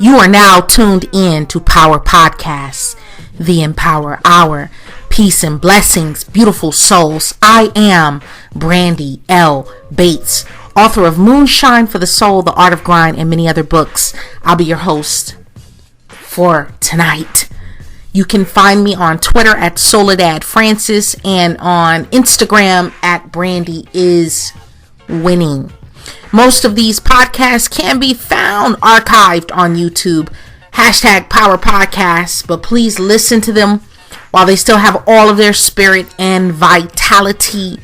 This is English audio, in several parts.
You are now tuned in to Power Podcasts, the Empower Hour. Peace and blessings, beautiful souls. I am Brandi L. Bates, author of Moonshine for the Soul, The Art of Grind, and many other books. I'll be your host for tonight. You can find me on Twitter at Soledad Francis and on Instagram at Brandi is Winning. Most of these podcasts can be found archived on YouTube. Hashtag Power Podcasts, but please listen to them while they still have all of their spirit and vitality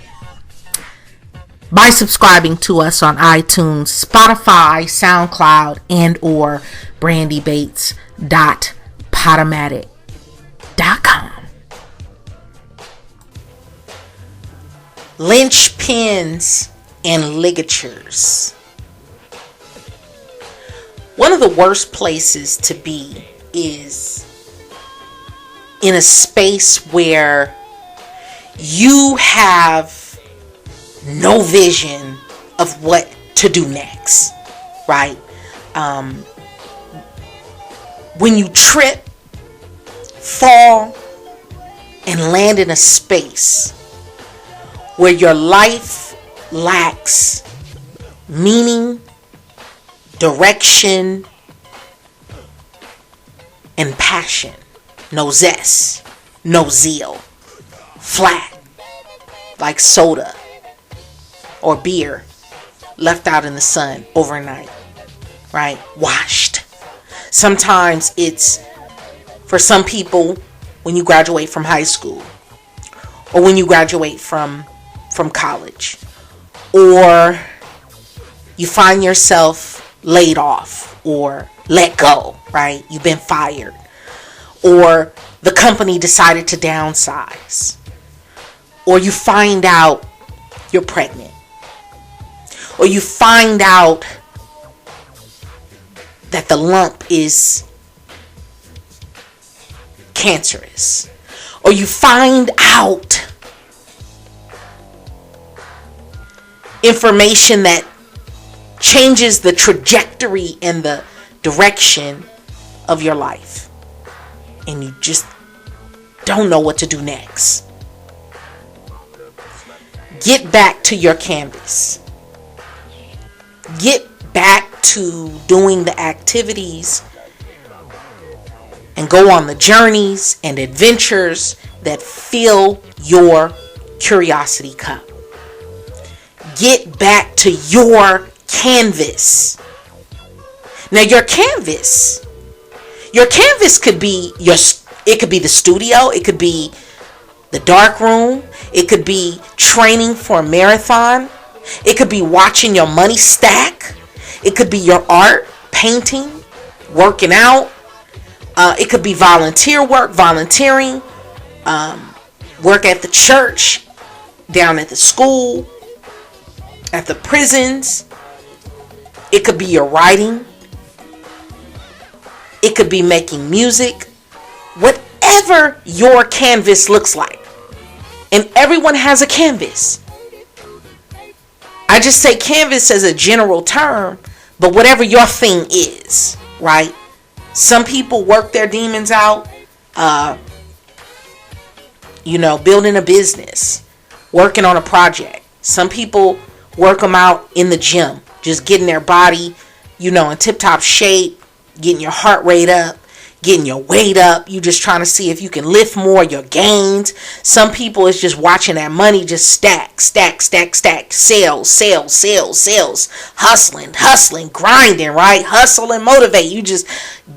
by subscribing to us on iTunes, Spotify, SoundCloud, and or brandybates.podomatic.com. Linchpins and ligatures. One of the worst places to be is in a space where you have no vision of what to do next, right? When you trip, fall, and land in a space where your life lacks meaning, direction, and passion. No zest, no zeal. Flat, like soda or beer left out in the sun overnight, right? Washed. Sometimes it's, for some people, when you graduate from high school or when you graduate from college, or you find yourself laid off or let go, right? You've been fired, or the company decided to downsize, or you find out you're pregnant, or you find out that the lump is cancerous, or you find out information that changes the trajectory and the direction of your life, and you just don't know what to do next. Get back to your canvas. Get back to doing the activities and go on the journeys and adventures that fill your curiosity cup. Get back to your canvas. Now your canvas could be it could be the studio, it could be the dark room, it could be training for a marathon, it could be watching your money stack, it could be your art, painting, working out, it could be volunteering, work at the church, down at the school, at the prisons. It could be your writing. It could be making music. Whatever your canvas looks like. And everyone has a canvas. I just say canvas as a general term, but whatever your thing is, right? Some people work their demons out, building a business, working on a project. Some people work them out in the gym, just getting their body, in tip-top shape, getting your heart rate up, getting your weight up. You just trying to see if you can lift more, your gains. Some people is just watching that money just stack, sales, hustling, grinding, right? Hustle and motivate. You just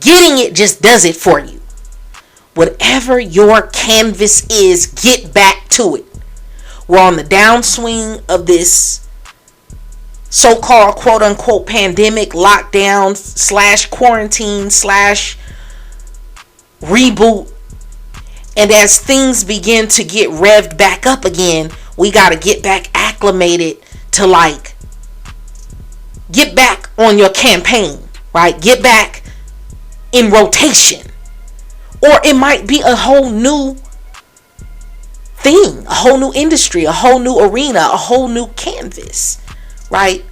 getting it just does it for you. Whatever your canvas is, get back to it. We're on the downswing of this so-called quote-unquote pandemic, lockdown / quarantine / reboot. And as things begin to get revved back up again, we got to get back acclimated to get back on your campaign, right? Get back in rotation. Or it might be a whole new thing, a whole new industry, a whole new arena, a whole new canvas, right?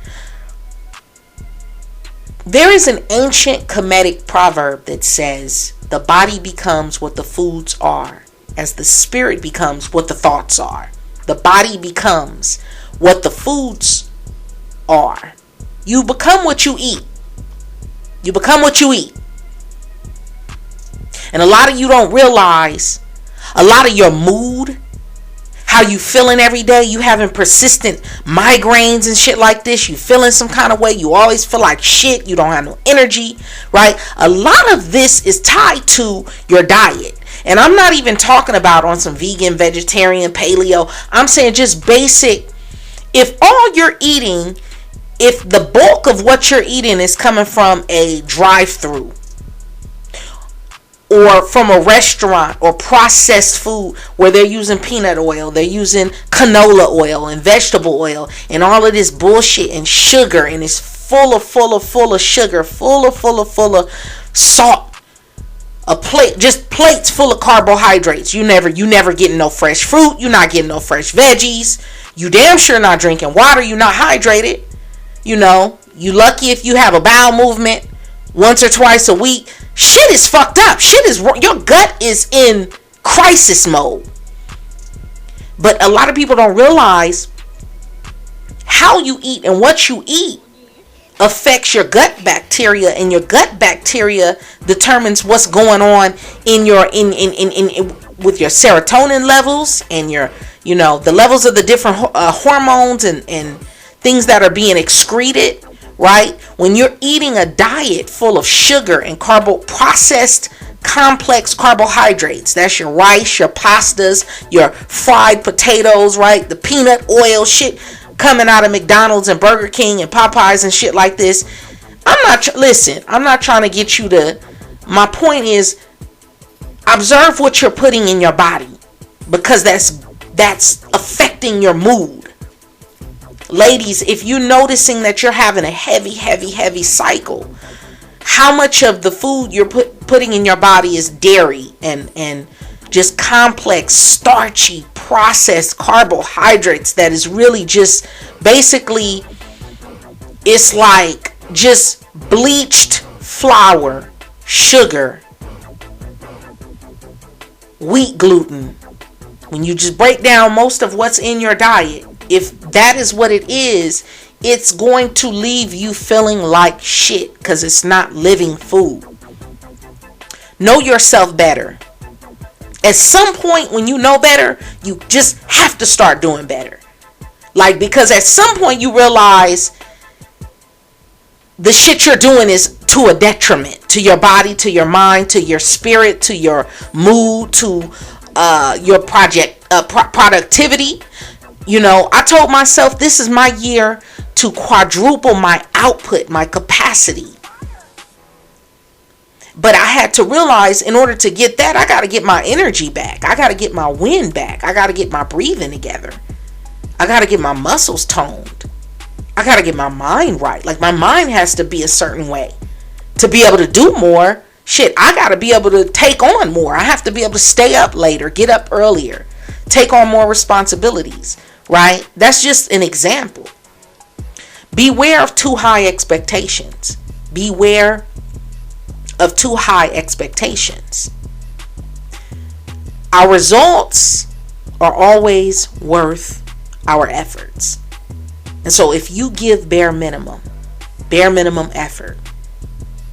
There is an ancient Kemetic proverb that says, the body becomes what the foods are, as the spirit becomes what the thoughts are. The body becomes what the foods are. You become what you eat. You become what you eat. And a lot of you don't realize, a lot of your mood, how you feeling every day, you having persistent migraines and shit like this, you feeling some kind of way, you always feel like shit, you don't have no energy, right? A lot of this is tied to your diet. And I'm not even talking about on some vegan, vegetarian, paleo. I'm saying just basic. If all you're eating, if the bulk of what you're eating is coming from a drive-through, or from a restaurant, or processed food where they're using peanut oil, they're using canola oil and vegetable oil and all of this bullshit and sugar, and it's full of sugar, full of salt. A plate, just plates full of carbohydrates. You never getting no fresh fruit. You're not getting no fresh veggies. You damn sure not drinking water. You're not hydrated. You know, you lucky if you have a bowel movement once or twice a week. Shit is fucked up. Your gut is in crisis mode. But a lot of people don't realize how you eat and what you eat affects your gut bacteria, and your gut bacteria determines what's going on in your with your serotonin levels and your, you know, the levels of the different hormones and things that are being excreted. Right? When you're eating a diet full of sugar and processed complex carbohydrates, that's your rice, your pastas, your fried potatoes, right? The peanut oil shit coming out of McDonald's and Burger King and Popeyes and shit like this. I'm not trying to get you to, my point is, observe what you're putting in your body, because that's affecting your mood. Ladies, if you're noticing that you're having a heavy cycle, how much of the food you're putting in your body is dairy and just complex, starchy, processed carbohydrates that is really just basically, it's like just bleached flour, sugar, wheat gluten. When you just break down most of what's in your diet, if that is what it is, it's going to leave you feeling like shit, because it's not living food. Know yourself better. At some point when you know better, you just have to start doing better. Like, because at some point you realize the shit you're doing is to a detriment to your body, to your mind, to your spirit, to your mood, to your productivity. You know, I told myself this is my year to quadruple my output, my capacity. But I had to realize, in order to get that, I got to get my energy back. I got to get my wind back. I got to get my breathing together. I got to get my muscles toned. I got to get my mind right. Like, my mind has to be a certain way to be able to do more. Shit, I got to be able to take on more. I have to be able to stay up later, get up earlier, take on more responsibilities. Right? That's just an example. Beware of too high expectations. Beware of too high expectations. Our results are always worth our efforts. And so if you give bare minimum effort,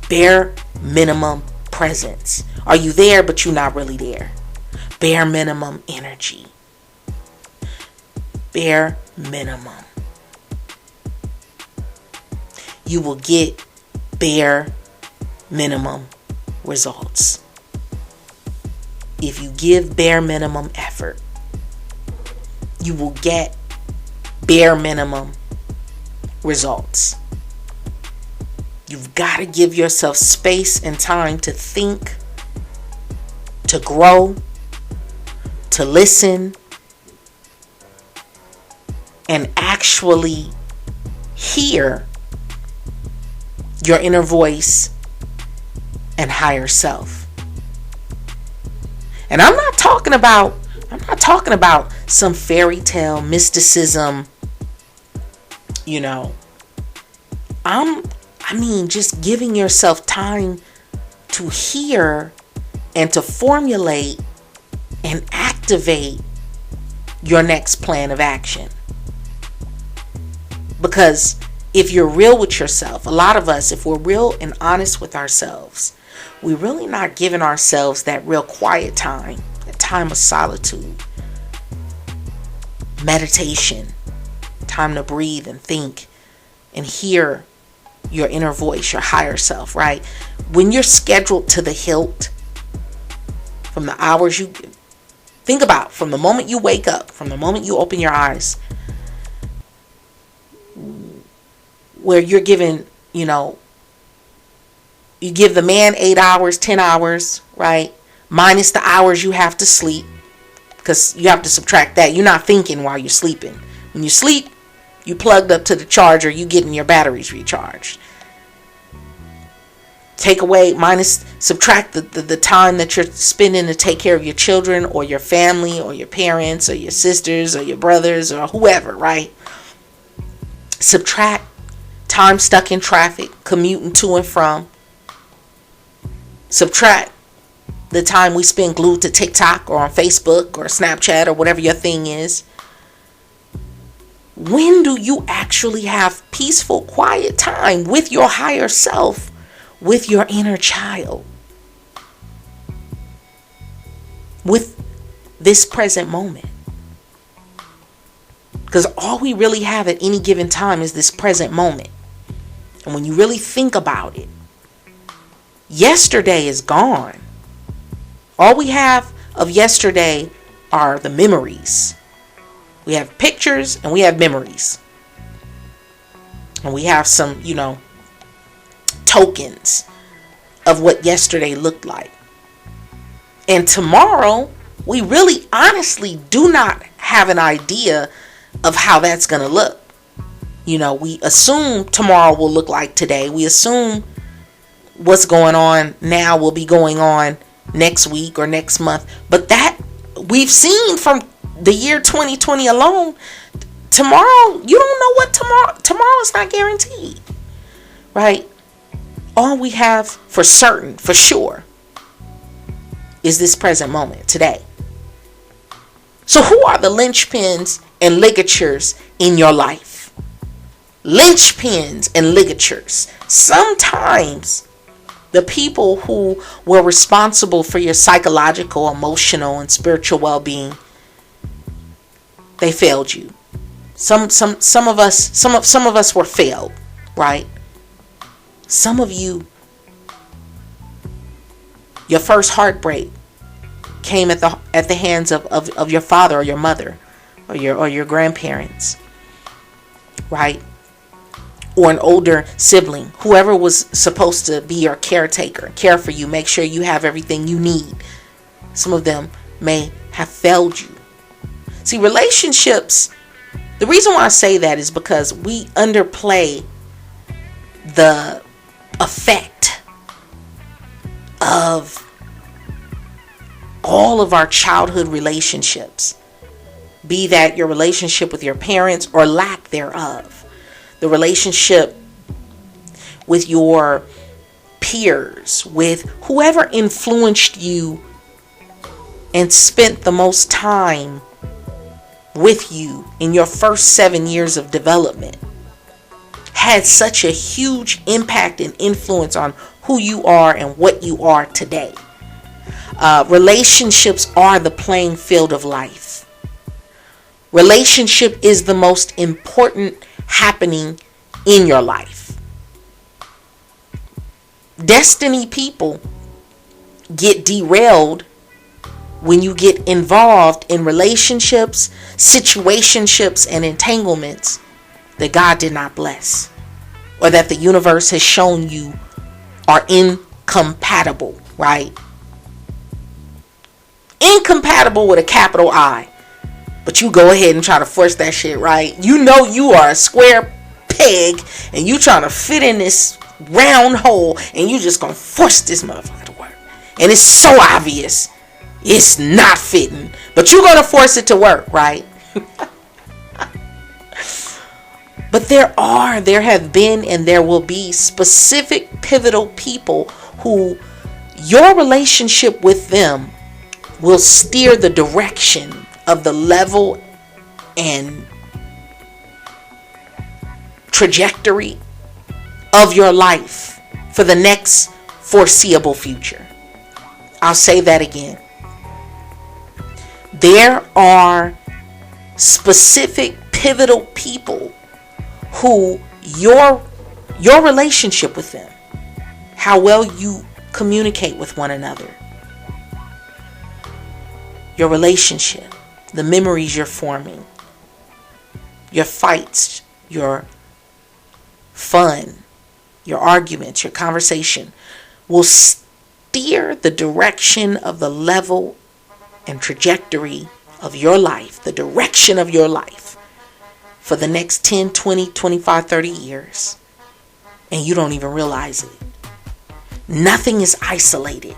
bare minimum presence, are you there but you're not really there? Bare minimum energy. Bare minimum. You will get bare minimum results. If you give bare minimum effort, you will get bare minimum results. You've got to give yourself space and time to think, to grow, to listen, and actually hear your inner voice and higher self. And I'm not talking about some fairy tale mysticism, you know. I'm just giving yourself time to hear and to formulate and activate your next plan of action. Because if you're real with yourself, a lot of us, if we're real and honest with ourselves, we're really not giving ourselves that real quiet time, that time of solitude, meditation, time to breathe and think and hear your inner voice, your higher self, right? When you're scheduled to the hilt, from the hours you think about, from the moment you wake up, from the moment you open your eyes, where you're given, you give the man 8 hours, 10 hours, right? Minus the hours you have to sleep, because you have to subtract that. You're not thinking while you're sleeping. When you sleep, you plugged up to the charger, you getting your batteries recharged. Take away, subtract the time that you're spending to take care of your children or your family or your parents or your sisters or your brothers or whoever, right? Subtract time stuck in traffic, commuting to and from. Subtract the time we spend glued to TikTok or on Facebook or Snapchat or whatever your thing is. When do you actually have peaceful, quiet time with your higher self, with your inner child, with this present moment? Because all we really have at any given time is this present moment. And when you really think about it, yesterday is gone. All we have of yesterday are the memories. We have pictures and we have memories. And we have some, tokens of what yesterday looked like. And tomorrow, we really honestly do not have an idea of how that's going to look. We assume tomorrow will look like today. We assume what's going on now will be going on next week or next month. But that we've seen from the year 2020 alone, tomorrow, you don't know what tomorrow is not guaranteed, right? All we have for certain, for sure, is this present moment today. So who are the linchpins and ligatures in your life? Linchpins and ligatures. Sometimes the people who were responsible for your psychological, emotional, and spiritual well-being, they failed you. Some of us were failed, right? Some of you, your first heartbreak came at the hands of your father or your mother or your grandparents, right? Or an older sibling, whoever was supposed to be your caretaker, care for you, make sure you have everything you need. Some of them may have failed you. See, relationships, the reason why I say that is because we underplay the effect of all of our childhood relationships, be that your relationship with your parents or lack thereof, the relationship with your peers, with whoever influenced you and spent the most time with you in your first 7 years of development, had such a huge impact and influence on who you are and what you are today. Relationships are the playing field of life. Relationship is the most important happening in your life. Destiny people get derailed when you get involved in relationships, situationships, and entanglements that God did not bless, or that the universe has shown you are incompatible, right? Incompatible with a capital I. But you go ahead and try to force that shit, right? You know you are a square peg and you trying to fit in this round hole and you just gonna force this motherfucker to work. And it's so obvious it's not fitting, but you're gonna force it to work, right? But there have been, and there will be specific pivotal people who your relationship with them will steer the direction of the level and trajectory of your life for the next foreseeable future. I'll say that again. There are specific pivotal people who your relationship with them, how well you communicate with one another, your relationship, the memories you're forming, your fights, your fun, your arguments, your conversation will steer the direction of the level and trajectory of your life, the direction of your life for the next 10, 20, 25, 30 years. And you don't even realize it. Nothing is isolated.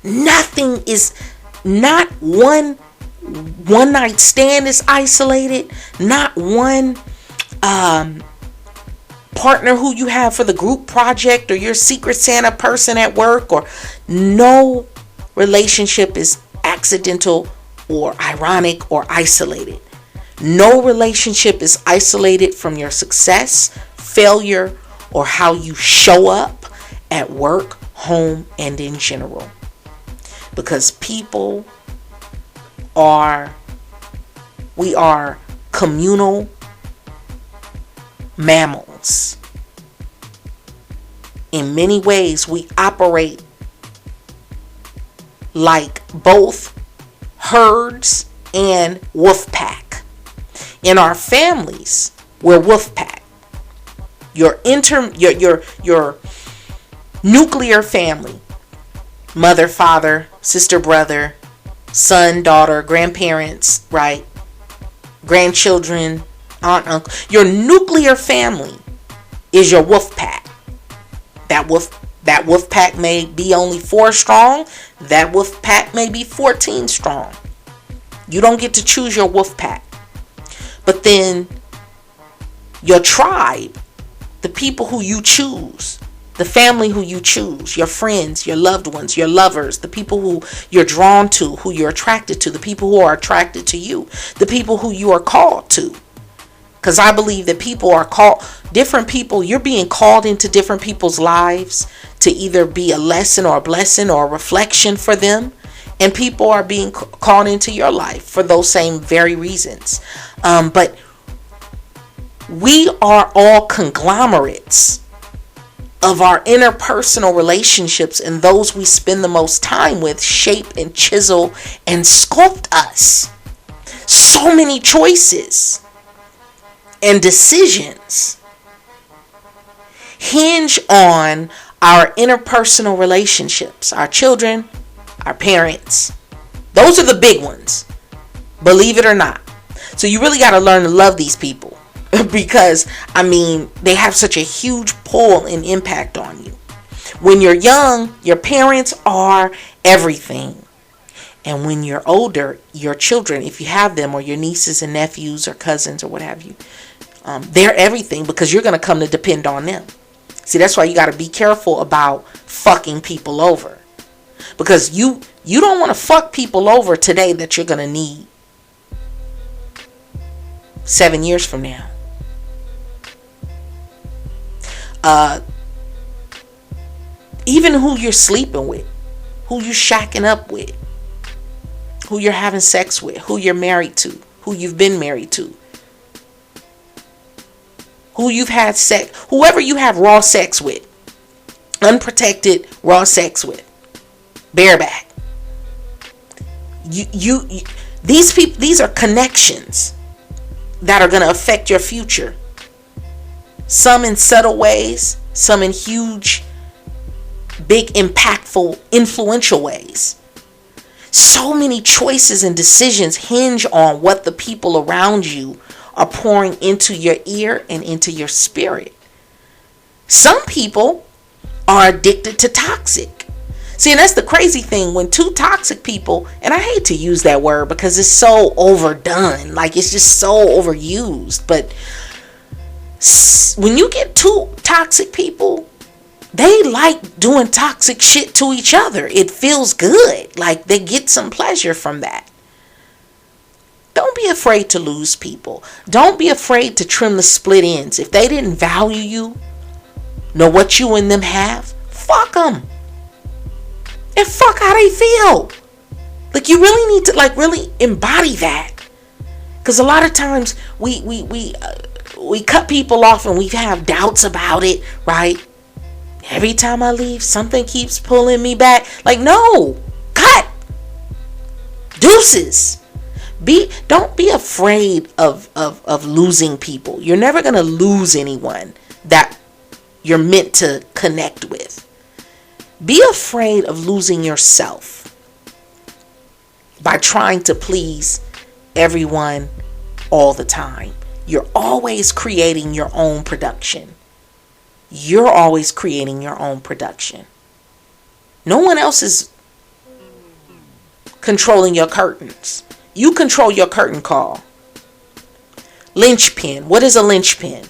Nothing is, not one night stand is isolated. Not one partner who you have for the group project or your secret Santa person at work, or no relationship is accidental or ironic or isolated. No relationship is isolated from your success, failure, or how you show up at work, home, and in general. Because we are communal mammals. In many ways, we operate like both herds and wolf pack. In our families, we're wolf pack. Your nuclear family, mother, father, sister, brother, son, daughter, grandparents, right? Grandchildren, aunt, uncle. Your nuclear family is your wolf pack. That wolf pack may be only 4 strong. That wolf pack may be 14 strong. You don't get to choose your wolf pack. But then your tribe, the people who you choose, the family who you choose, your friends, your loved ones, your lovers, the people who you're drawn to, who you're attracted to, the people who are attracted to you, the people who you are called to. Because I believe that people are called, different people, you're being called into different people's lives to either be a lesson or a blessing or a reflection for them. And people are being called into your life for those same very reasons. But we are all conglomerates of our interpersonal relationships, and those we spend the most time with shape and chisel and sculpt us. So many choices and decisions hinge on our interpersonal relationships, our children, our parents. Those are the big ones, believe it or not. So you really got to learn to love these people because, they have such a huge pull and impact on you. When you're young, your parents are everything. And when you're older, your children, if you have them, or your nieces and nephews or cousins or what have you, they're everything because you're going to come to depend on them. See, that's why you got to be careful about fucking people over. Because you don't want to fuck people over today that you're going to need 7 years from now. Even who you're sleeping with, who you're shacking up with, who you're having sex with, who you're married to, who you've been married to, who you've had sex, whoever you have raw sex with, unprotected raw sex with, bareback. These people, these are connections that are going to affect your future. Some in subtle ways, some in huge, big, impactful, influential ways. So many choices and decisions hinge on what the people around you are pouring into your ear and into your spirit. Some people are addicted to toxic. See, and that's the crazy thing. When 2 toxic people, and I hate to use that word because it's so overdone, like it's just so overused, but When you get two toxic people, they like doing toxic shit to each other. It feels good. Like they get some pleasure from that. Don't be afraid to lose people. Don't be afraid to trim the split ends. If they didn't value you, know what you and them have, fuck them. And fuck how they feel. Like you really need to really embody that. Because a lot of times we cut people off and we have doubts about it, right? Every time I leave, something keeps pulling me back. Like, no, cut. Deuces. Don't be afraid of losing people. You're never going to lose anyone that you're meant to connect with. Be afraid of losing yourself by trying to please everyone all the time. You're always creating your own production. You're always creating your own production. No one else is controlling your curtains. You control your curtain call. Linchpin. What is a linchpin?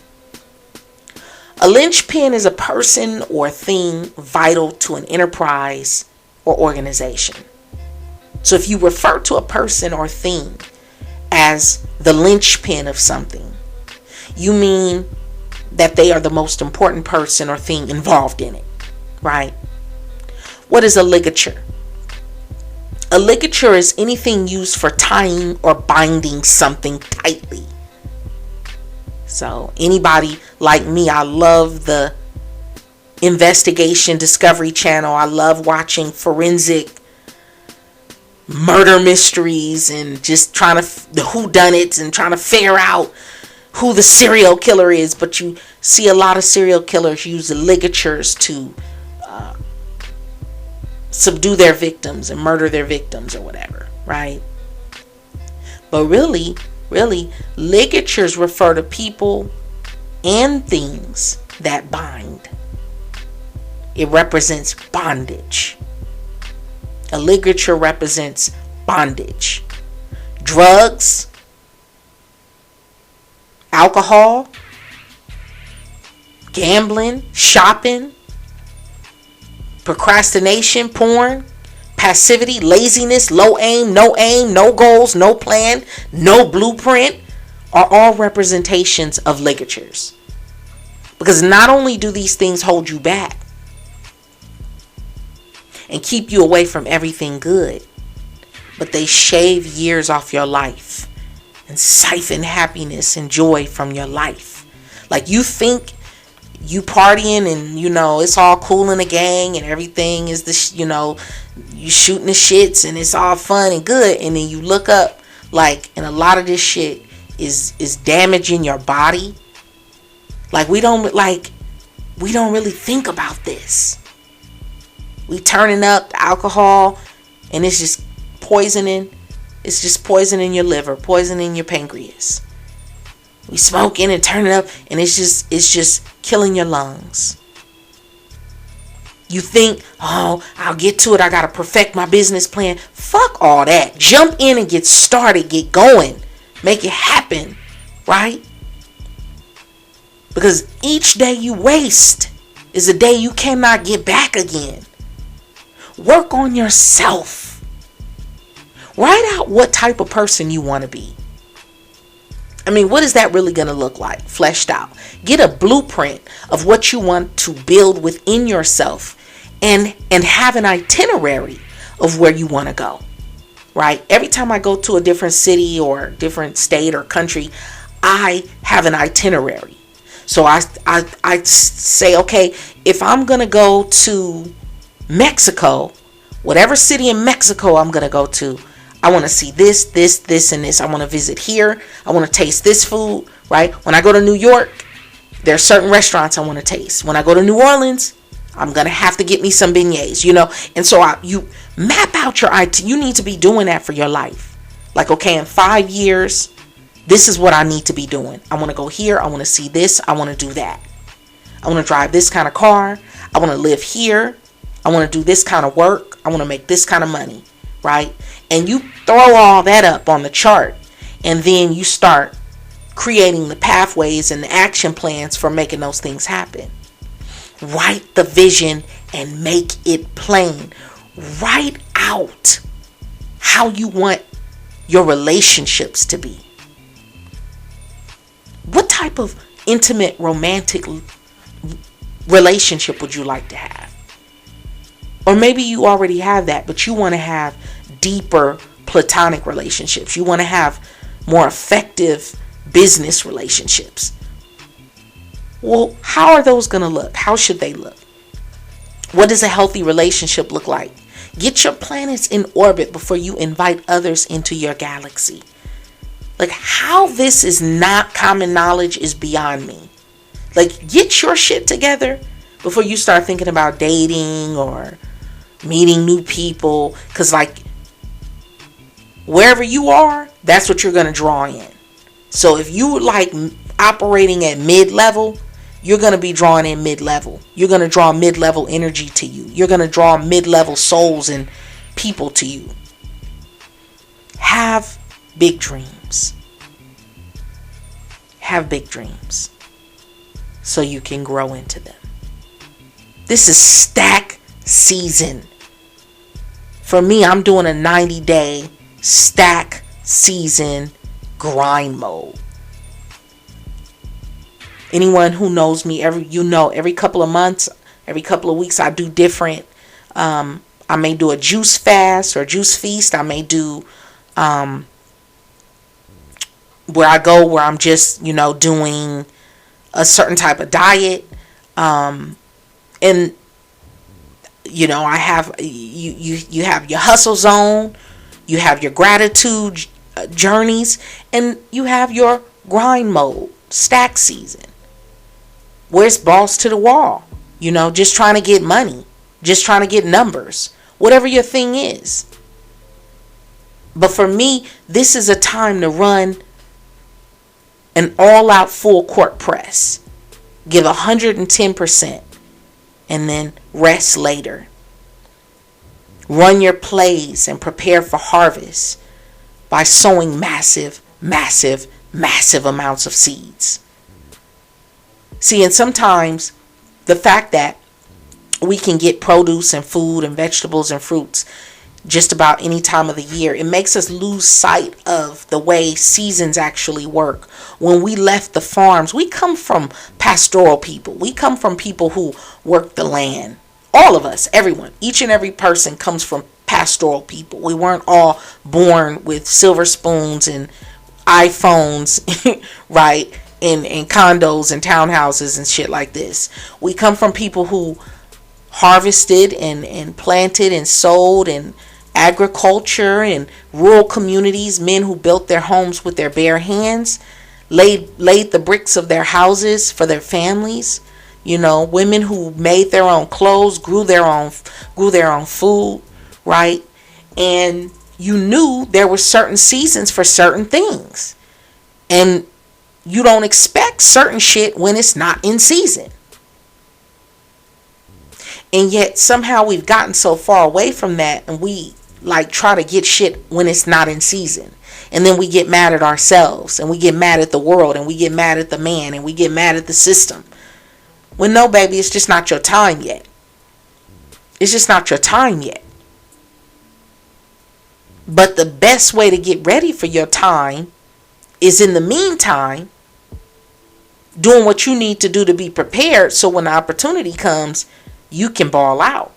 A linchpin is a person or thing vital to an enterprise or organization. So if you refer to a person or thing as the linchpin of something, you mean that they are the most important person or thing involved in it, right? What is a ligature? A ligature is anything used for tying or binding something tightly. So anybody like me, I love the investigation Discovery Channel. I love watching forensic murder mysteries and just trying to the whodunits and trying to figure out who the serial killer is. But you see a lot of serial killers use the ligatures to subdue their victims and murder their victims or whatever, right? But really, ligatures refer to people and things that bind. It represents bondage. A ligature represents bondage. Drugs, alcohol, gambling, shopping, procrastination, porn, passivity, laziness, low aim, no goals, no plan, no blueprint are all representations of ligatures. Because not only do these things hold you back and keep you away from everything good, but they shave years off your life and siphon happiness and joy from your life. Like you think you partying and it's all cool in the gang and everything is you shooting the shits and it's all fun and good, and then you look up and a lot of this shit is damaging your body. Like we don't really think about this. We turning up the alcohol and it's just poisoning. It's just poisoning your liver, poisoning your pancreas. We smoking and turning up and it's just killing your lungs. You think, oh, I'll get to it. I got to perfect my business plan. Fuck all that. Jump in and get started. Get going. Make it happen. Right? Because each day you waste is a day you cannot get back again. Work on yourself. Write out what type of person you want to be. I mean, what is that really going to look like? Fleshed out. Get a blueprint of what you want to build within yourself and have an itinerary of where you want to go. Right? Every time I go to a different city or different state or country, I have an itinerary. So I say, okay, if I'm going to go to Mexico, whatever city in Mexico I'm going to go to, I want to see this, and this. I want to visit here. I want to taste this food, right? When I go to New York, there are certain restaurants I want to taste. When I go to New Orleans, I'm going to have to get me some beignets, And so you map out your you need to be doing that for your life. Like, okay, in 5 years, this is what I need to be doing. I want to go here. I want to see this. I want to do that. I want to drive this kind of car. I want to live here. I want to do this kind of work. I want to make this kind of money, right? And you throw all that up on the chart, and then you start creating the pathways and the action plans for making those things happen. Write the vision and make it plain. Write out how you want your relationships to be. What type of intimate, romantic relationship would you like to have? Or maybe you already have that, but you want to have deeper platonic relationships. You want to have more effective business relationships. Well, how are those going to look? How should they look? What does a healthy relationship look like? Get your planets in orbit before you invite others into your galaxy. Like, how this is not common knowledge is beyond me. Like, get your shit together before you start thinking about dating or meeting new people. Because, like, wherever you are, that's what you're going to draw in. So if you like operating at mid-level, you're going to be drawing in mid-level. You're going to draw mid-level energy to you. You're going to draw mid-level souls and people to you. Have big dreams. Have big dreams so you can grow into them. This is stack season. For me, I'm doing a 90-day stack season grind mode. Anyone who knows me, every couple of months, every couple of weeks, I do different. I may do a juice fast or juice feast. I may do where I'm just, doing a certain type of diet. And I have you have your hustle zone, you have your gratitude journeys, and you have your grind mode, stack season, where it's balls to the wall, just trying to get money, just trying to get numbers, whatever your thing is. But for me, this is a time to run an all-out full court press. Give 110% and then rest later. Run your plays and prepare for harvest by sowing massive, massive, massive amounts of seeds. See, and sometimes the fact that we can get produce and food and vegetables and fruits just about any time of the year, it makes us lose sight of the way seasons actually work. When we left the farms, we come from pastoral people. We come from people who work the land. All of us, everyone, each and every person comes from pastoral people. We weren't all born with silver spoons and iPhones, right? And condos and townhouses and shit like this. We come from people who harvested and planted and sold and agriculture and rural communities, men who built their homes with their bare hands, laid the bricks of their houses for their families, women who made their own clothes, grew their own food, right? And you knew there were certain seasons for certain things, and you don't expect certain shit when it's not in season. And yet somehow we've gotten so far away from that, and we try to get shit when it's not in season. And then we get mad at ourselves, and we get mad at the world, and we get mad at the man, and we get mad at the system. Well, no, baby, it's just not your time yet. It's just not your time yet. But the best way to get ready for your time is, in the meantime, doing what you need to do to be prepared, so when the opportunity comes, you can ball out.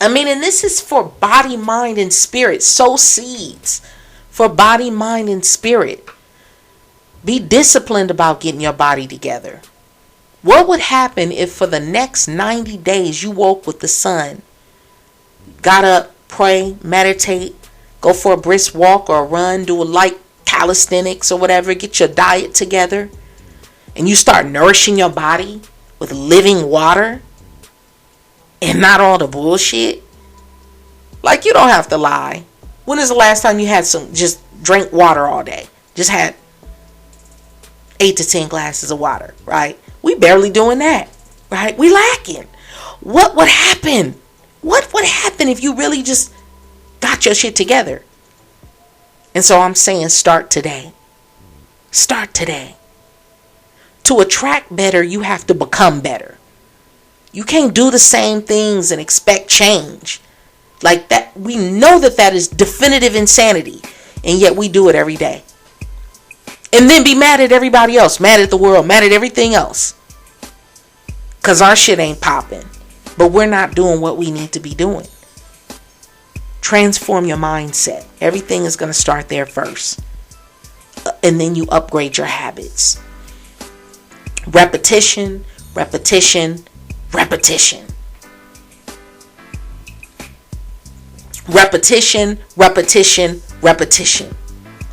And this is for body, mind, and spirit. Sow seeds for body, mind, and spirit. Be disciplined about getting your body together. What would happen if for the next 90 days you woke with the sun, got up, pray, meditate, go for a brisk walk or a run, do a light calisthenics or whatever, get your diet together, and you start nourishing your body with living water and not all the bullshit? You don't have to lie. When is the last time you had just drink water all day? Just had 8 to 10 glasses of water, right? We barely doing that, right? We lacking. What would happen? What would happen if you really just got your shit together? And so I'm saying, start today. Start today. To attract better, you have to become better. You can't do the same things and expect change. Like that, we know that is definitive insanity. And yet we do it every day. And then be mad at everybody else. Mad at the world. Mad at everything else. Because our shit ain't popping. But we're not doing what we need to be doing. Transform your mindset. Everything is going to start there first. And then you upgrade your habits. Repetition, repetition, repetition. Repetition, repetition, repetition.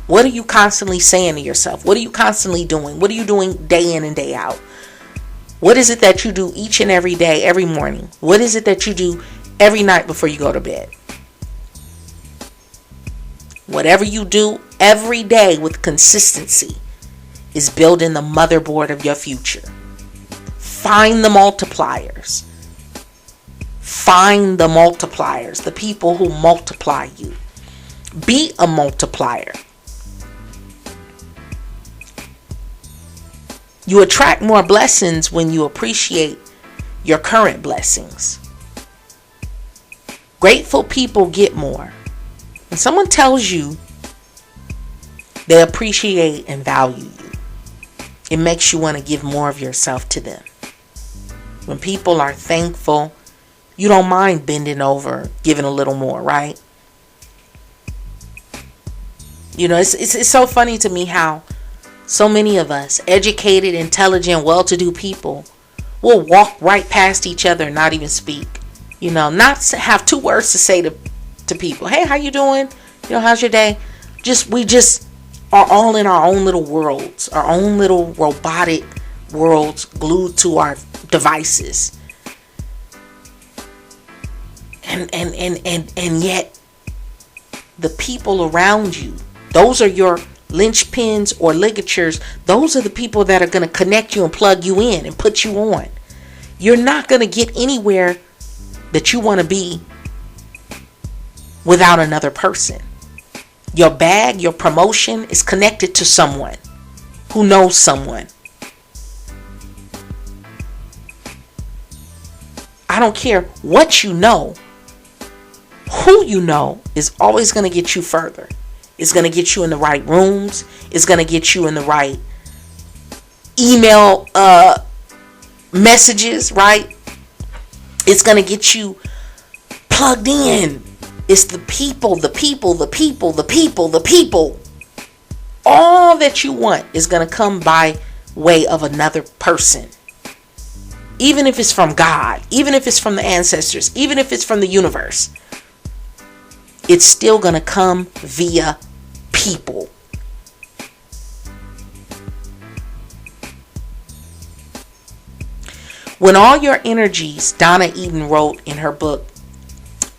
What are you constantly saying to yourself? What are you constantly doing? What are you doing day in and day out? What is it that you do each and every day, every morning? What is it that you do every night before you go to bed? Whatever you do every day with consistency is building the motherboard of your future. Find the multipliers. Find the multipliers, the people who multiply you. Be a multiplier. You attract more blessings when you appreciate your current blessings. Grateful people get more. When someone tells you they appreciate and value you, it makes you want to give more of yourself to them. When people are thankful, you don't mind bending over, giving a little more, right? You know, it's so funny to me how so many of us, educated, intelligent, well-to-do people, will walk right past each other and not even speak. You know, not have two words to say to people. Hey, how you doing? You know, how's your day? We just are all in our own little worlds, our own little robotic worlds glued to our devices. And yet the people around you, those are your linchpins or ligatures. Those are the people that are going to connect you and plug you in and put you on. You're not going to get anywhere that you want to be without another person. Your bag, your promotion is connected to someone who knows someone. I don't care what you know. Who you know is always going to get you further. It's going to get you in the right rooms. It's going to get you in the right email messages, right? It's going to get you plugged in. It's the people, the people, the people, the people, the people. All that you want is going to come by way of another person. Even if it's from God, even if it's from the ancestors, even if it's from the universe, it's still going to come via people. When all your energies, Donna Eden wrote in her book,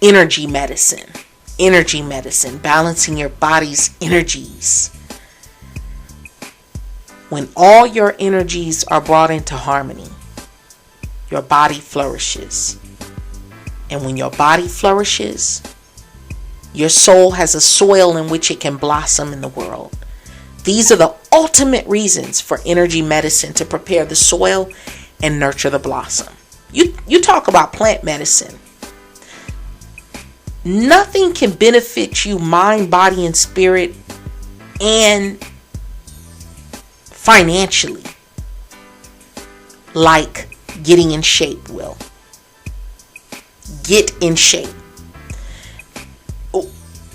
Energy Medicine, balancing your body's energies. When all your energies are brought into harmony, your body flourishes. And when your body flourishes, your soul has a soil in which it can blossom in the world. These are the ultimate reasons for energy medicine, to prepare the soil and nurture the blossom. You talk about plant medicine. Nothing can benefit you mind, body, and spirit, and financially, like getting in shape will. Get in shape.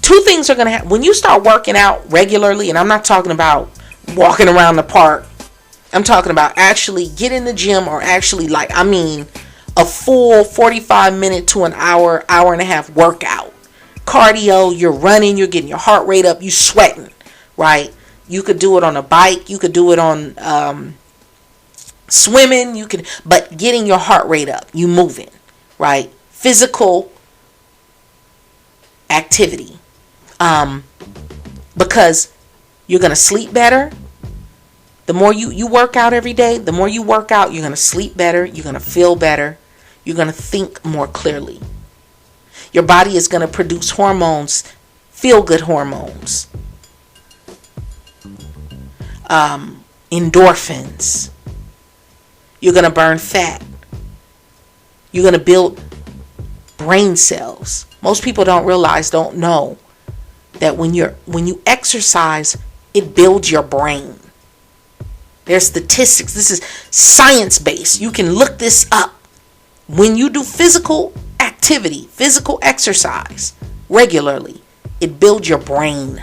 Two things are going to happen. When you start working out regularly, and I'm not talking about walking around the park. I'm talking about actually get in the gym, or actually a full 45 minute to an hour and a half workout. Cardio, you're running, you're getting your heart rate up, you sweating, right? You could do it on a bike, you could do it on swimming, but getting your heart rate up, you moving, right? Physical activity. Because you're going to sleep better. The more you work out every day, the more you work out, you're going to sleep better. You're going to feel better. You're going to think more clearly. Your body is going to produce hormones, feel-good hormones. endorphins. You're going to burn fat. You're going to build brain cells. Most people don't know that when you exercise, it builds your brain. There's statistics. This is science-based. You can look this up. When you do physical activity, physical exercise regularly, it builds your brain.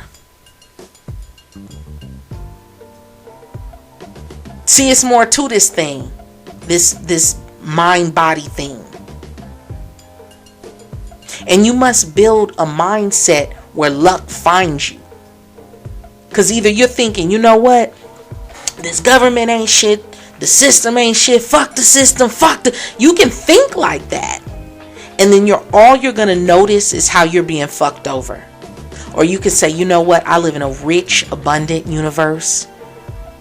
See, it's more to this thing. This mind-body thing. And you must build a mindset where luck finds you. Because either you're thinking, you know what? This government ain't shit. The system ain't shit. Fuck the system. You can think like that. And then all you're going to notice is how you're being fucked over. Or you can say, you know what? I live in a rich, abundant universe.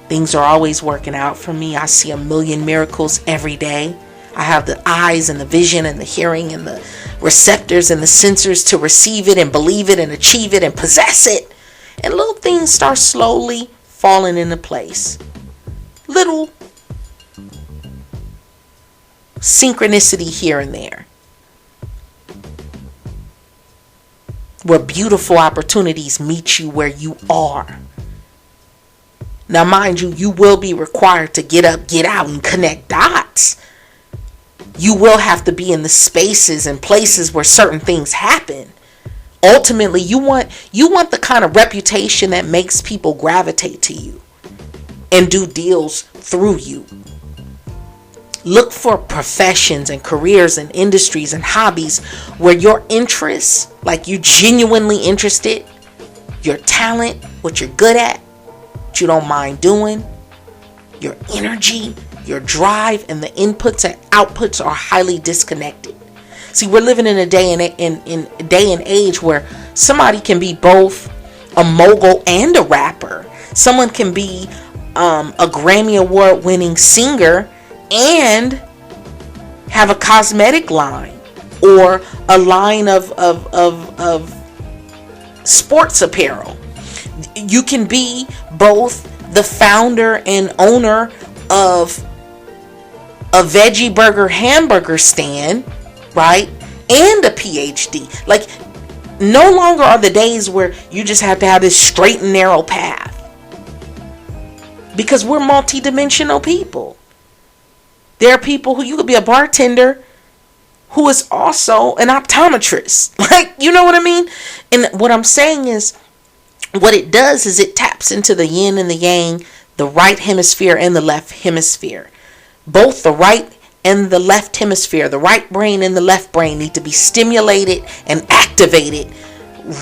Things are always working out for me. I see a million miracles every day. I have the eyes and the vision and the hearing and the receptors and the sensors to receive it and believe it and achieve it and possess it. And little things start slowly falling into place. Little synchronicity here and there. Where beautiful opportunities meet you where you are. Now, mind you, you will be required to get up, get out, and connect dots. You will have to be in the spaces and places where certain things happen. Ultimately, you want the kind of reputation that makes people gravitate to you and do deals through you. Look for professions and careers and industries and hobbies where your interests, like you genuinely interested, your talent, what you're good at, what you don't mind doing, your energy, your drive, and the inputs and outputs are highly disconnected. See, we're living in a day and age where somebody can be both a mogul and a rapper. Someone can be a Grammy Award winning singer and have a cosmetic line or a line of sports apparel. You can be both the founder and owner of a veggie burger hamburger stand, right? And a PhD. Like, no longer are the days where you just have to have this straight and narrow path. Because we're multidimensional people. There are people who you could be a bartender who is also an optometrist. Like, you know what I mean? And what I'm saying is, what it does is it taps into the yin and the yang, the right hemisphere and the left hemisphere. Both the right and the left hemisphere, the right brain and the left brain, need to be stimulated and activated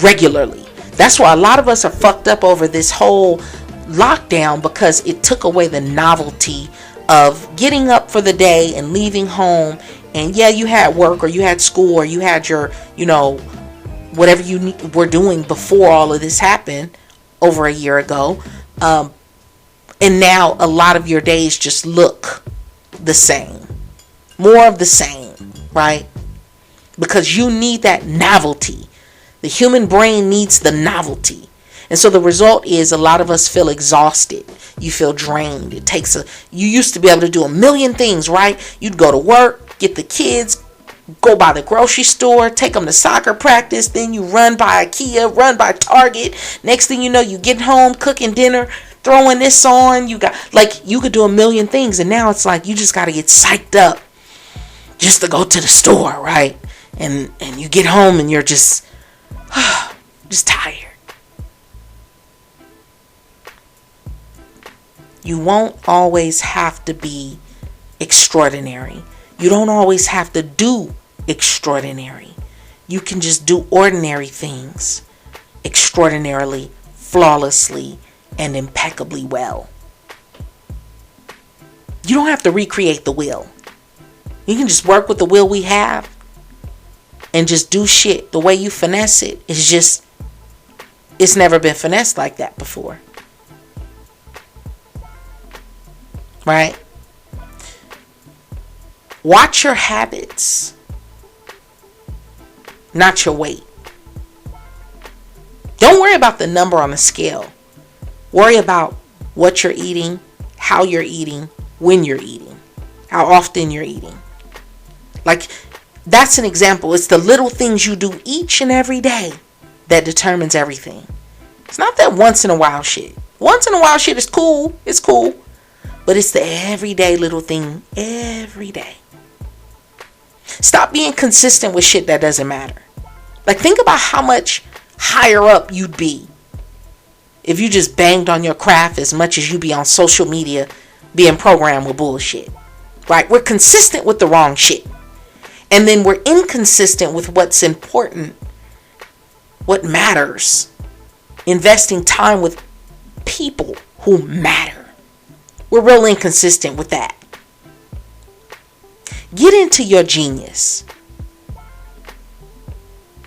regularly. That's why a lot of us are fucked up over this whole lockdown, because it took away the novelty of getting up for the day and leaving home. And yeah, you had work or you had school or you had your, whatever you were doing before all of this happened over a year ago. And now a lot of your days just look the same. More of the same, right? Because you need that novelty. The human brain needs the novelty. And so the result is a lot of us feel exhausted. You feel drained. You used to be able to do a million things, right? You'd go to work, get the kids, go by the grocery store, take them to soccer practice, then you run by IKEA, run by Target. Next thing you know, you get home, cooking dinner, throwing this on. You could do a million things. And now it's like you just got to get psyched up just to go to the store, right? And you get home and you're just tired. You won't always have to be extraordinary. You don't always have to do extraordinary. You can just do ordinary things extraordinarily, flawlessly, and impeccably well. You don't have to recreate the wheel. You can just work with the wheel we have and just do shit. The way you finesse it is just, it's never been finessed like that before. Right? Watch your habits, not your weight. Don't worry about the number on the scale. Worry about what you're eating, how you're eating, when you're eating, how often you're eating. Like, that's an example. It's the little things you do each and every day that determines everything. It's not that once in a while shit. Once in a while shit is cool. It's cool. But it's the everyday little thing every day. Stop being consistent with shit that doesn't matter. Like, think about how much higher up you'd be if you just banged on your craft as much as you be on social media being programmed with bullshit. Right? We're consistent with the wrong shit. And then we're inconsistent with what's important, what matters. Investing time with people who matter. We're real inconsistent with that. Get into your genius.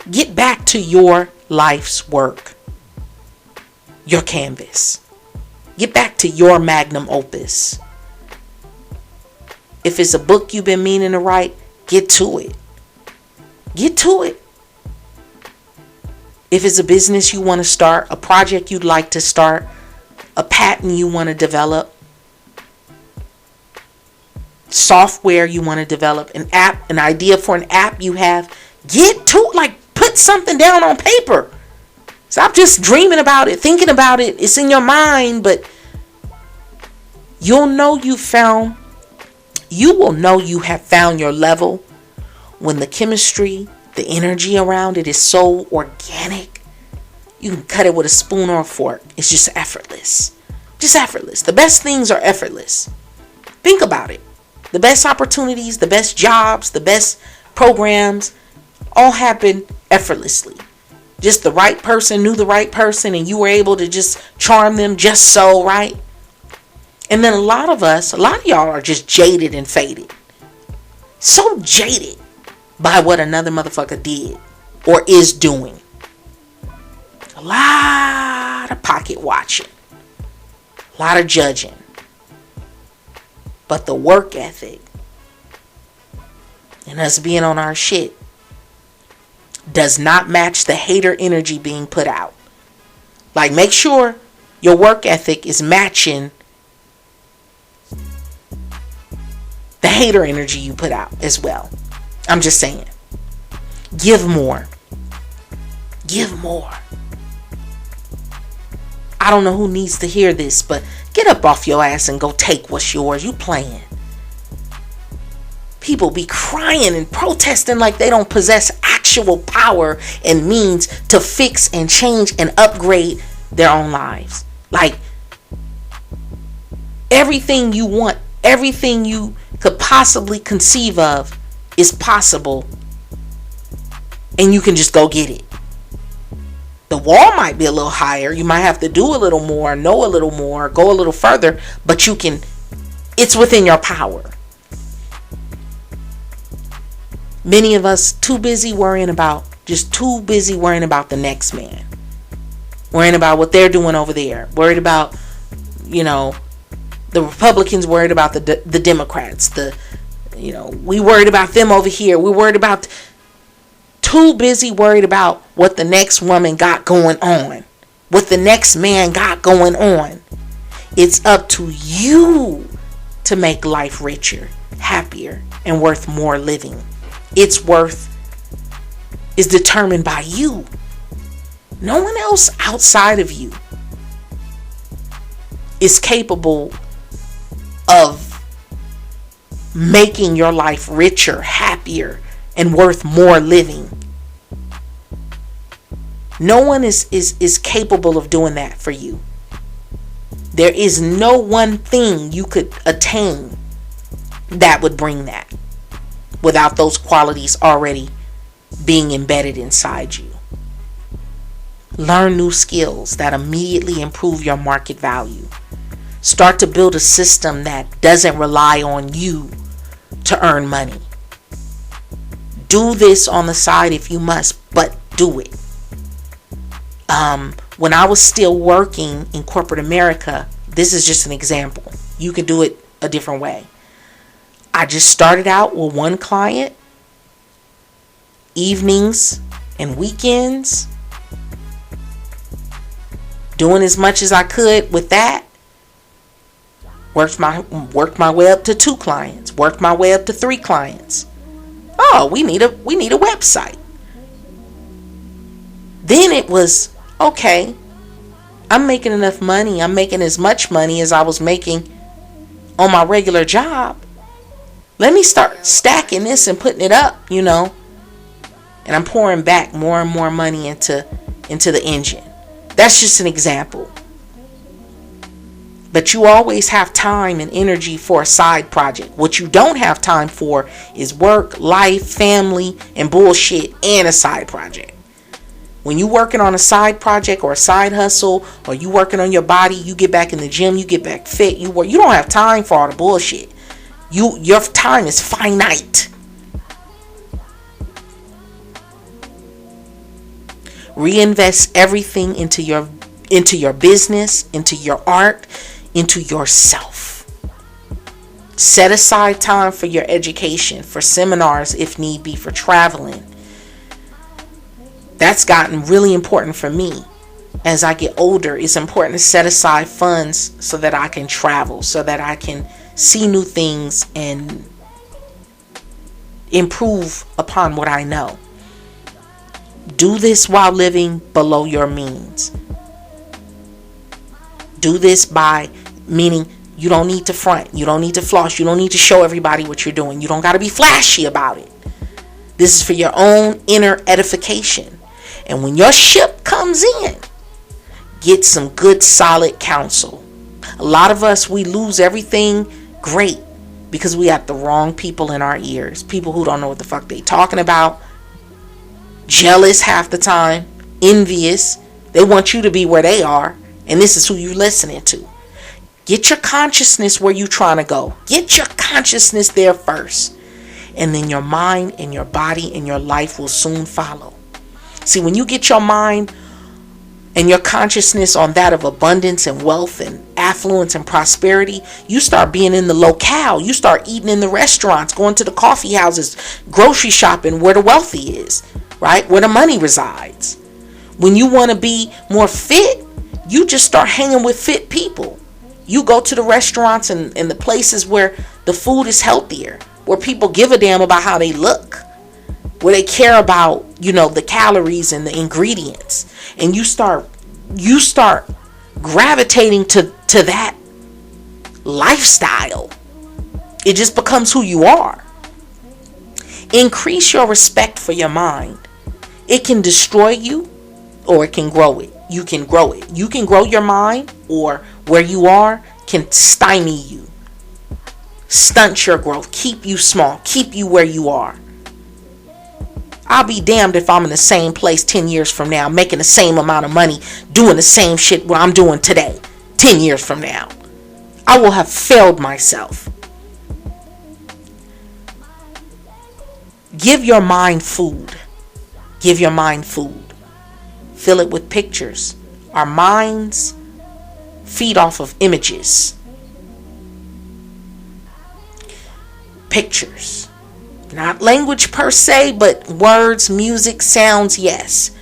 Get back to your life's work. Your canvas. Get back to your magnum opus. If it's a book you've been meaning to write, get to it. Get to it. If it's a business you want to start, a project you'd like to start, a patent you want to develop, software you want to develop, an app, an idea for an app you have, get to it. Like, put something down on paper. Stop just dreaming about it, thinking about it. It's in your mind, but you will know you have found your level when the chemistry, the energy around it is so organic. You can cut it with a spoon or a fork. It's just effortless. Just effortless. The best things are effortless. Think about it. The best opportunities, the best jobs, the best programs all happen effortlessly. Just the right person knew the right person and you were able to just charm them just so, right? And then a lot of y'all are just jaded and faded. So jaded by what another motherfucker did or is doing. A lot of pocket watching. A lot of judging. But the work ethic and us being on our shit does not match the hater energy being put out. Like, make sure your work ethic is matching the hater energy you put out as well. I'm just saying. Give more. Give more. I don't know who needs to hear this, but get up off your ass and go take what's yours. You playing. People be crying and protesting like they don't possess actual power and means to fix and change and upgrade their own lives. Like, everything you want, everything you could possibly conceive of is possible, and you can just go get it. The wall might be a little higher. You might have to do a little more, know a little more, go a little further, but you can, it's within your power. Many of us too busy worrying about the next man. Worrying about what they're doing over there. Worried about, the Republicans, worried about the Democrats. We worried about them over here. We worried about, too busy worried about what the next woman got going on. What the next man got going on. It's up to you to make life richer, happier, and worth more living. Its worth is determined by you. No one else outside of you is capable of making your life richer, happier, and worth more living. No one is capable of doing that for you. There is no one thing you could attain that would bring that without those qualities already being embedded inside you. Learn new skills that immediately improve your market value. Start to build a system that doesn't rely on you to earn money. Do this on the side if you must, but do it. When I was still working in corporate America, this is just an example. You could do it a different way. I just started out with one client, evenings and weekends, doing as much as I could with that, Worked my way up to 2 clients. Worked my way up to 3 clients. Oh, we need a website. Then it was, okay, I'm making enough money. I'm making as much money as I was making on my regular job. Let me start stacking this and putting it up, And I'm pouring back more and more money into the engine. That's just an example. But you always have time and energy for a side project. What you don't have time for is work, life, family, and bullshit, and a side project. When you working on a side project or a side hustle, or you working on your body, you get back in the gym, you get back fit, you don't have time for all the bullshit. Your time is finite. Reinvest everything into your business, into your art, into yourself. Set aside time for your education, for seminars if need be, for traveling. That's gotten really important for me. As I get older, it's important to set aside funds so that I can travel, so that I can see new things and improve upon what I know. Do this while living below your means. Do this by meaning you don't need to front, you don't need to floss, you don't need to show everybody what you're doing. You don't got to be flashy about it. This is for your own inner edification. And when your ship comes in, get some good solid counsel. A lot of us, we lose everything great because we have the wrong people in our ears. People who don't know what the fuck they talking about. Jealous half the time. Envious. They want you to be where they are. And this is who you're listening to. Get your consciousness where you're trying to go. Get your consciousness there first. And then your mind and your body and your life will soon follow. See, when you get your mind and your consciousness on that of abundance and wealth and affluence and prosperity, you start being in the locale. You start eating in the restaurants, going to the coffee houses, grocery shopping where the wealthy is, right? Where the money resides. When you want to be more fit, you just start hanging with fit people. You go to the restaurants and the places where the food is healthier, where people give a damn about how they look, where they care about, the calories and the ingredients. And you start gravitating to that lifestyle. It just becomes who you are. Increase your respect for your mind. It can destroy you or it can grow it. You can grow it. You can grow your mind, or where you are can stymie you, stunt your growth, keep you small, keep you where you are. I'll be damned if I'm in the same place 10 years from now, making the same amount of money, doing the same shit what I'm doing today, 10 years from now. I will have failed myself. Give your mind food. Give your mind food. Fill it with pictures. Our minds feed off of images. Pictures. Not language per se, but words, music, sounds, yes.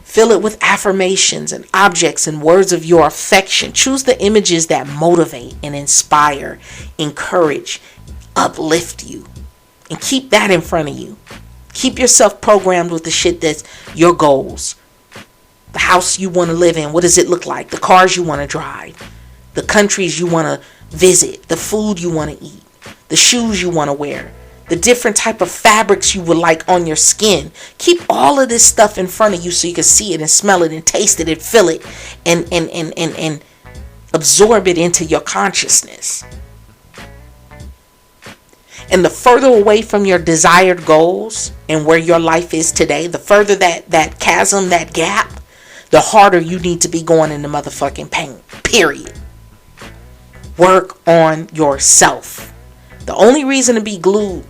Fill it with affirmations and objects and words of your affection. Choose the images that motivate and inspire, encourage, uplift you. And keep that in front of you. Keep yourself programmed with the shit that's your goals. The house you want to live in, what does it look like? The cars you want to drive. The countries you want to visit. The food you want to eat. The shoes you want to wear. The different type of fabrics you would like on your skin. Keep all of this stuff in front of you so you can see it and smell it and taste it and feel it and absorb it into your consciousness. And the further away from your desired goals and where your life is today, the further that chasm, that gap, the harder you need to be going in the motherfucking pain. Period. Work on yourself. The only reason to be glued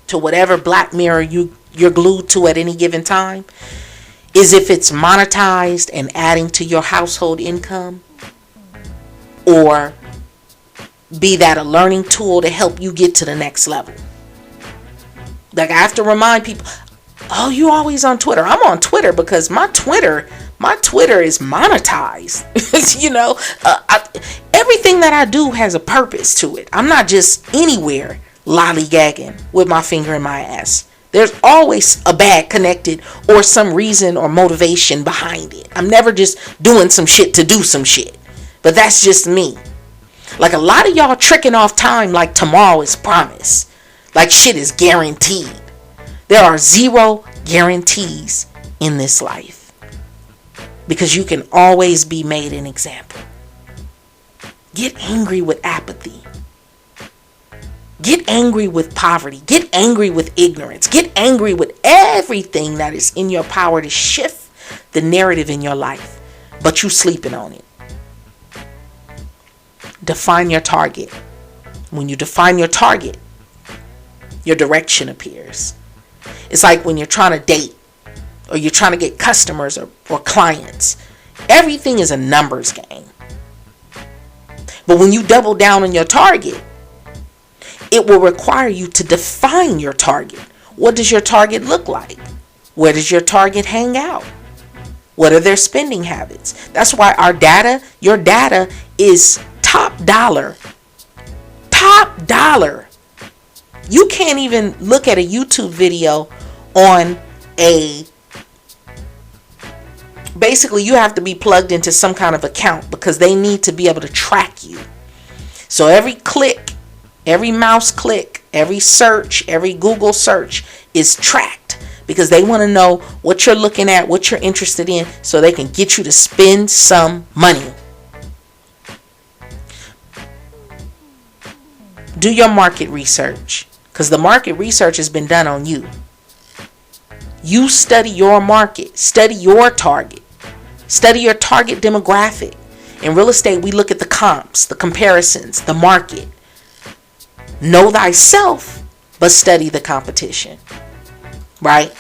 to whatever black mirror you're glued to at any given time is if it's monetized and adding to your household income, or be that a learning tool to help you get to the next level. Like, I have to remind people, oh, you always on Twitter. I'm on Twitter because my Twitter is monetized. everything that I do has a purpose to it. I'm not just anywhere lollygagging with my finger in my ass. There's always a bag connected or some reason or motivation behind it. I'm never just doing some shit to do some shit. But that's just me. Like a lot of y'all tricking off time like tomorrow is promised. Like shit is guaranteed. There are zero guarantees in this life. Because you can always be made an example. Get angry with apathy. Get angry with poverty. Get angry with ignorance. Get angry with everything that is in your power to shift the narrative in your life. But you sleeping on it. Define your target. When you define your target, your direction appears. It's like when you're trying to date or you're trying to get customers or clients. Everything is a numbers game. But when you double down on your target, it will require you to define your target. What does your target look like? Where does your target hang out? What are their spending habits? That's why your data is top dollar. Top dollar. You can't even look at a YouTube video on basically you have to be plugged into some kind of account because they need to be able to track you. So every click, every mouse click, every search, every Google search is tracked because they want to know what you're looking at, what you're interested in, so they can get you to spend some money. Do your market research because the market research has been done on you. You study your market, study your target, study your target demographic. In real estate, we look at the comps, the comparisons, the market. Know thyself, but study the competition. Right?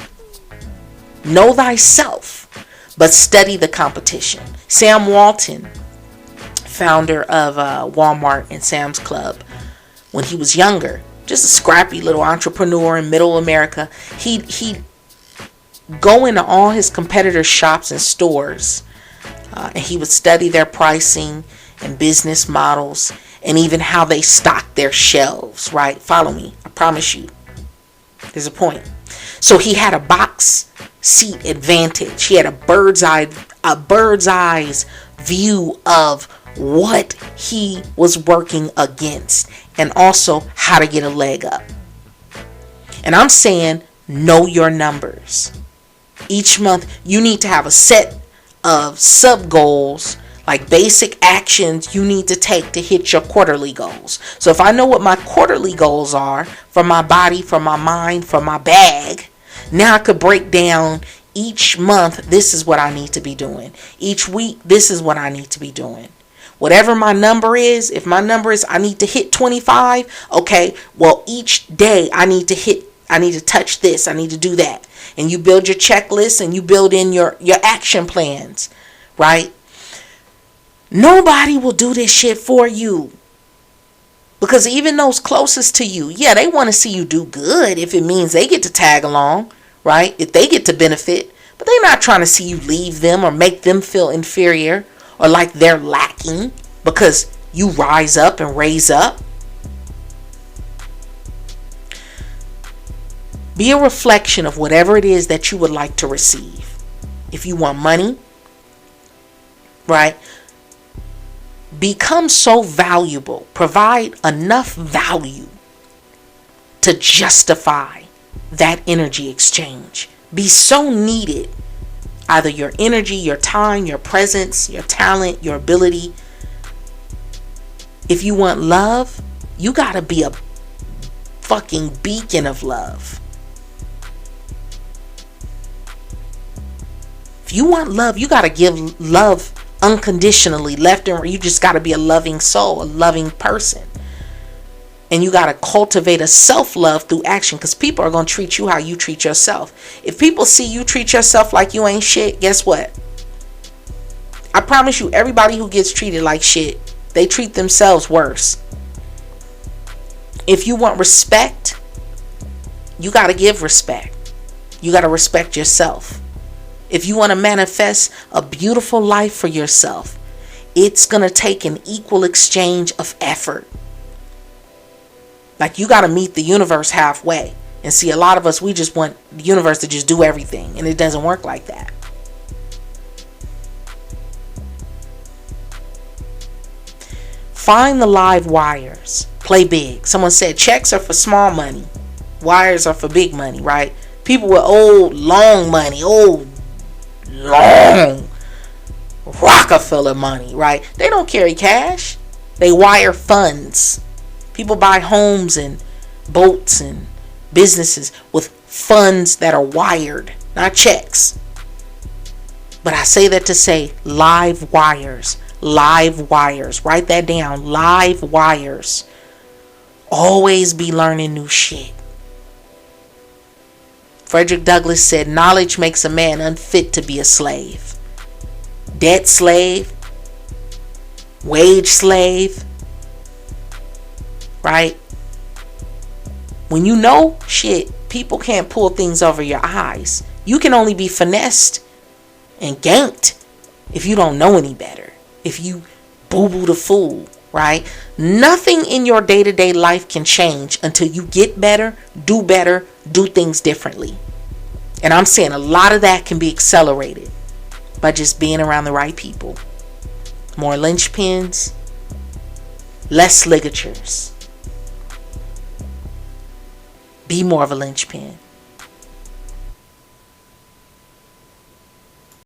Know thyself, but study the competition. Sam Walton, founder of Walmart and Sam's Club, when he was younger, just a scrappy little entrepreneur in middle America, he'd go into all his competitors' shops and stores, and he would study their pricing and business models and even how they stock their shelves, right? Follow me. I promise you. There's a point. So he had a box seat advantage. He had a bird's eye view of what he was working against and also how to get a leg up. And I'm saying know your numbers. Each month you need to have a set of sub goals, like basic actions you need to take to hit your quarterly goals. So if I know what my quarterly goals are for my body, for my mind, for my bag, now I could break down each month, this is what I need to be doing. Each week, this is what I need to be doing. Whatever my number is, if my number is I need to hit 25, okay, well each day I need to touch this, I need to do that. And you build your checklist and you build in your action plans, right? Nobody will do this shit for you. Because even those closest to you, yeah, they want to see you do good if it means they get to tag along, right? If they get to benefit. But they're not trying to see you leave them or make them feel inferior or like they're lacking because you rise up and raise up. Be a reflection of whatever it is that you would like to receive. If you want money, right? Become so valuable. Provide enough value to justify that energy exchange. Be so needed. Either your energy, your time, your presence, your talent, your ability. If you want love, you gotta be a fucking beacon of love. If you want love, you gotta give love unconditionally, left and right. You just gotta be a loving soul, a loving person. And you gotta cultivate a self-love through action, because people are gonna treat you how you treat yourself. If people see you treat yourself like you ain't shit, guess what? I promise you, everybody who gets treated like shit, they treat themselves worse. If you want respect, you gotta give respect. You gotta respect yourself. If you want to manifest a beautiful life for yourself, it's going to take an equal exchange of effort. Like, you got to meet the universe halfway. And see, a lot of us, we just want the universe to just do everything. And it doesn't work like that. Find the live wires. Play big. Someone said checks are for small money. Wires are for big money, right? People with old, long money. Old, long Rockefeller money, right? They don't carry cash. They wire funds. People buy homes and boats and businesses with funds that are wired, not checks. But I say that to say live wires. Live wires. Write that down. Live wires. Always be learning new shit. Frederick Douglass said, knowledge makes a man unfit to be a slave. Debt slave. Wage slave. Right? When you know shit, people can't pull things over your eyes. You can only be finessed and ganked if you don't know any better. If you boo-boo the fool, right? Nothing in your day-to-day life can change until you get better, do things differently. And I'm saying a lot of that can be accelerated by just being around the right people. More linchpins, less ligatures. Be more of a linchpin.